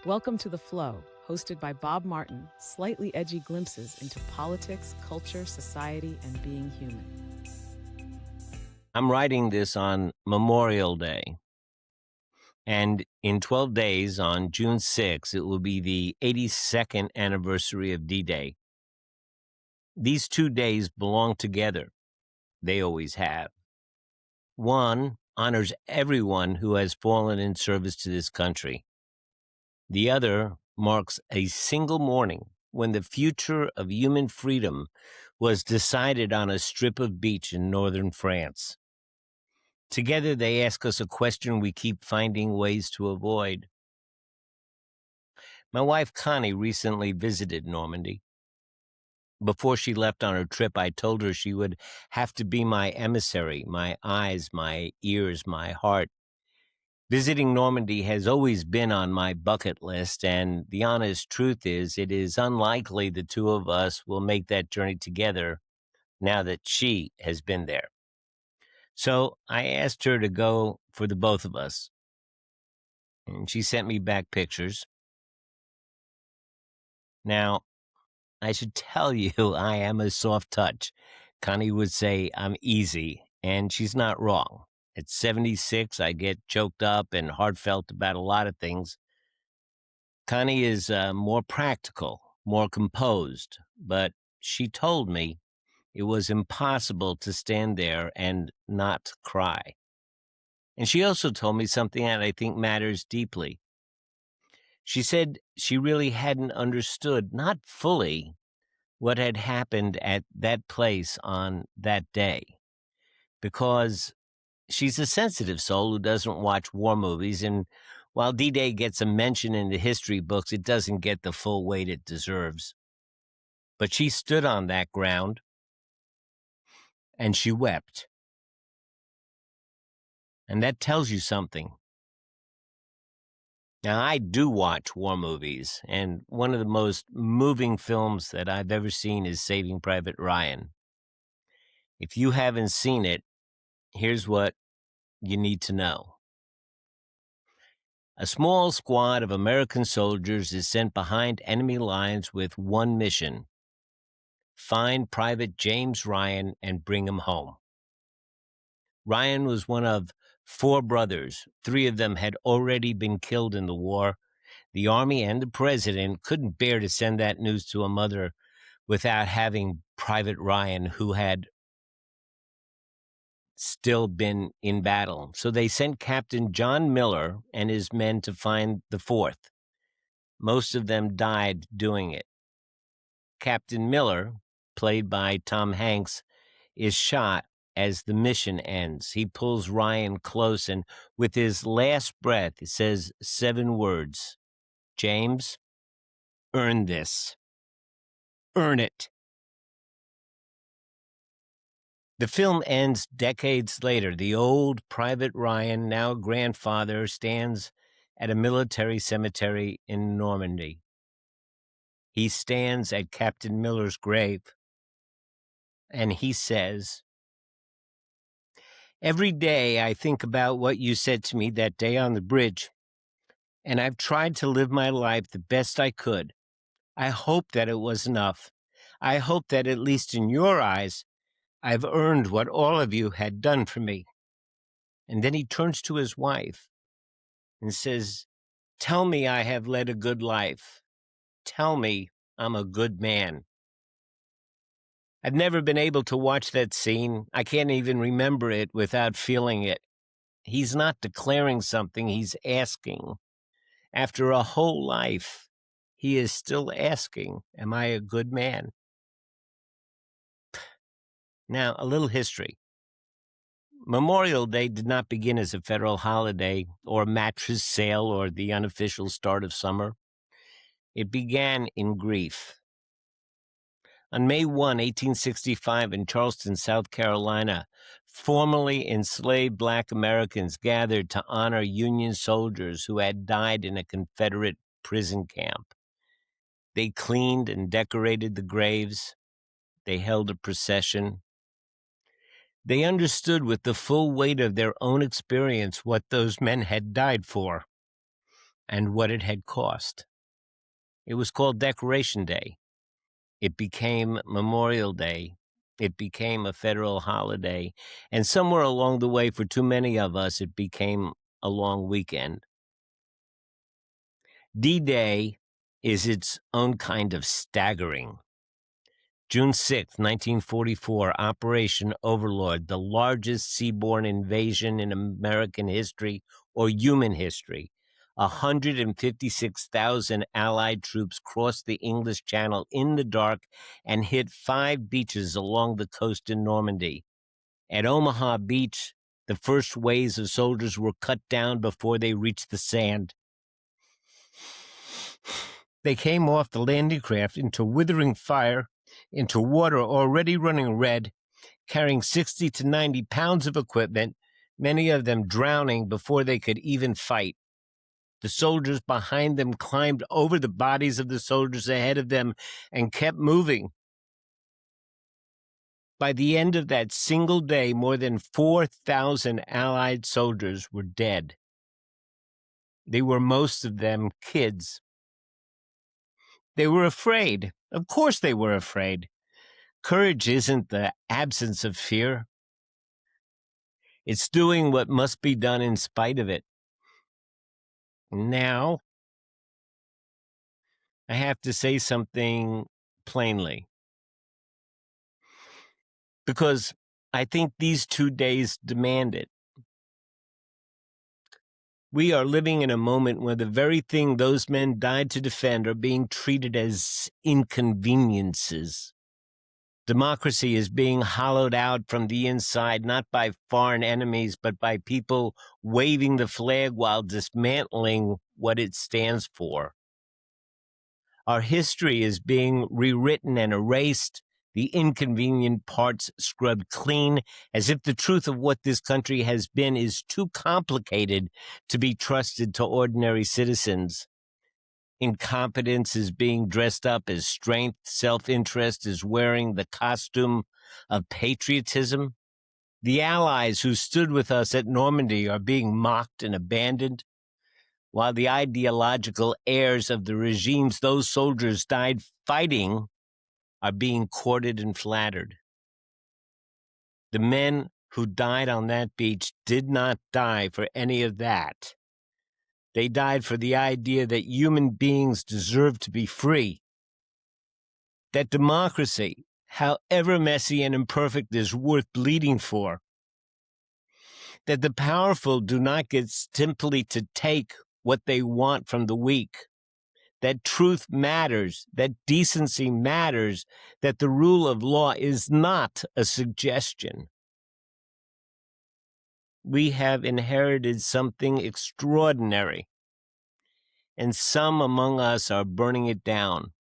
Welcome to The Flow, hosted by Bob Martin, slightly edgy glimpses into politics, culture, society, and being human. I'm writing this on Memorial Day. And in 12 days, on June 6, it will be the 82nd anniversary of D-Day. These 2 days belong together. They always have. One honors everyone who has fallen in service to this country. The other marks a single morning when the future of human freedom was decided on a strip of beach in northern France. Together, they ask us a question we keep finding ways to avoid. My wife, Connie, recently visited Normandy. Before she left on her trip, I told her she would have to be my emissary, my eyes, my ears, my heart. Visiting Normandy has always been on my bucket list, and the honest truth is, it is unlikely the two of us will make that journey together now that she has been there. So I asked her to go for the both of us, and she sent me back pictures. Now, I should tell you, I am a soft touch. Connie would say I'm easy, and she's not wrong. At 76, I get choked up and heartfelt about a lot of things. Connie is more practical, more composed, but she told me it was impossible to stand there and not cry. And she also told me something that I think matters deeply. She said she really hadn't understood, not fully, what had happened at that place on that day, because she's a sensitive soul who doesn't watch war movies, and while D-Day gets a mention in the history books, it doesn't get the full weight it deserves. But she stood on that ground, and she wept. And that tells you something. Now, I do watch war movies, and one of the most moving films that I've ever seen is Saving Private Ryan. If you haven't seen it, here's what you need to know. A small squad of American soldiers is sent behind enemy lines with one mission: find Private James Ryan and bring him home. Ryan was one of 4 brothers. 3 of them had already been killed in the war. The Army and the President couldn't bear to send that news to a mother without having Private Ryan, who had still been in battle. So they sent Captain John Miller and his men to find the 4th. Most of them died doing it. Captain Miller, played by Tom Hanks, is shot as the mission ends. He pulls Ryan close, and with his last breath, he says 7 words: "James, earn this. Earn it." The film ends decades later. The old Private Ryan, now grandfather, stands at a military cemetery in Normandy. He stands at Captain Miller's grave, and he says, "Every day I think about what you said to me that day on the bridge, and I've tried to live my life the best I could. I hope that it was enough. I hope that at least in your eyes, I've earned what all of you had done for me." And then he turns to his wife and says, "Tell me I have led a good life. Tell me I'm a good man." I've never been able to watch that scene. I can't even remember it without feeling it. He's not declaring something, he's asking. After a whole life, he is still asking, am I a good man? Now, a little history. Memorial Day did not begin as a federal holiday or a mattress sale or the unofficial start of summer. It began in grief. On May 1, 1865, in Charleston, South Carolina, formerly enslaved Black Americans gathered to honor Union soldiers who had died in a Confederate prison camp. They cleaned and decorated the graves. They held a procession. They understood with the full weight of their own experience what those men had died for. and what it had cost. It was called Decoration Day. It became Memorial Day. It became a federal holiday. And somewhere along the way, for too many of us, it became a long weekend. D-Day is its own kind of staggering. June 6, 1944, Operation Overlord, the largest seaborne invasion in American history or human history. 156,000 Allied troops crossed the English Channel in the dark and hit 5 beaches along the coast in Normandy. At Omaha Beach, the first waves of soldiers were cut down before they reached the sand. They came off the landing craft into withering fire, into water already running red, carrying 60 to 90 pounds of equipment, many of them drowning before they could even fight. The soldiers behind them climbed over the bodies of the soldiers ahead of them and kept moving. By the end of that single day, more than 4,000 Allied soldiers were dead. They were, most of them, kids. They were afraid. Of course they were afraid. Courage isn't the absence of fear. It's doing what must be done in spite of it. Now, I have to say something plainly, because I think these 2 days demand it. We are living in a moment where the very thing those men died to defend are being treated as inconveniences. Democracy is being hollowed out from the inside, not by foreign enemies, but by people waving the flag while dismantling what it stands for. Our history is being rewritten and erased, the inconvenient parts scrubbed clean, as if the truth of what this country has been is too complicated to be trusted to ordinary citizens. Incompetence is being dressed up as strength, self-interest is wearing the costume of patriotism. The allies who stood with us at Normandy are being mocked and abandoned, while the ideological heirs of the regimes those soldiers died fighting are being courted and flattered. The men who died on that beach did not die for any of that. They died for the idea that human beings deserve to be free, that democracy, however messy and imperfect, is worth bleeding for, that the powerful do not get simply to take what they want from the weak, that truth matters, that decency matters, that the rule of law is not a suggestion. We have inherited something extraordinary, and some among us are burning it down.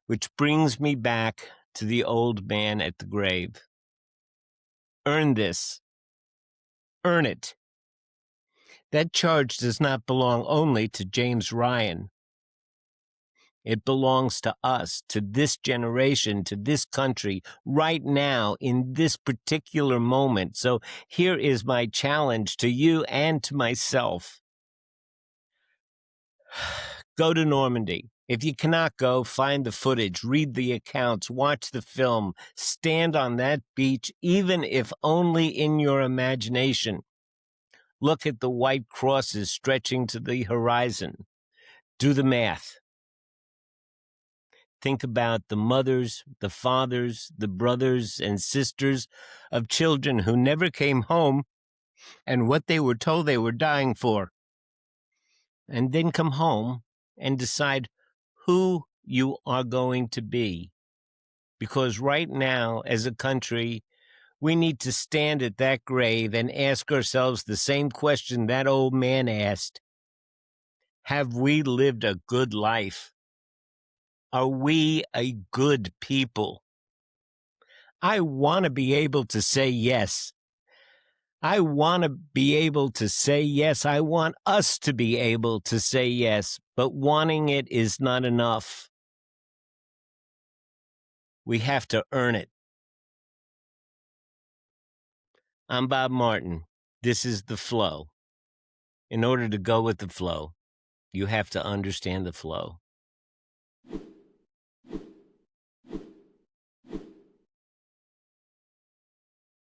Which brings me back to the old man at the grave. Earn this. Earn it. That charge does not belong only to James Ryan. It belongs to us, to this generation, to this country, right now, in this particular moment. So here is my challenge to you and to myself. Go to Normandy. If you cannot go, find the footage, read the accounts, watch the film, stand on that beach, even if only in your imagination. Look at the white crosses stretching to the horizon. Do the math. Think about the mothers, the fathers, the brothers and sisters of children who never came home and what they were told they were dying for. And then come home and decide who you are going to be. Because right now, as a country, we need to stand at that grave and ask ourselves the same question that old man asked. Have we lived a good life? Are we a good people? I want to be able to say yes. I want to be able to say yes. I want us to be able to say yes, but wanting it is not enough. We have to earn it. I'm Bob Martin. This is The Flow. In order to go with the flow, You have to understand the flow.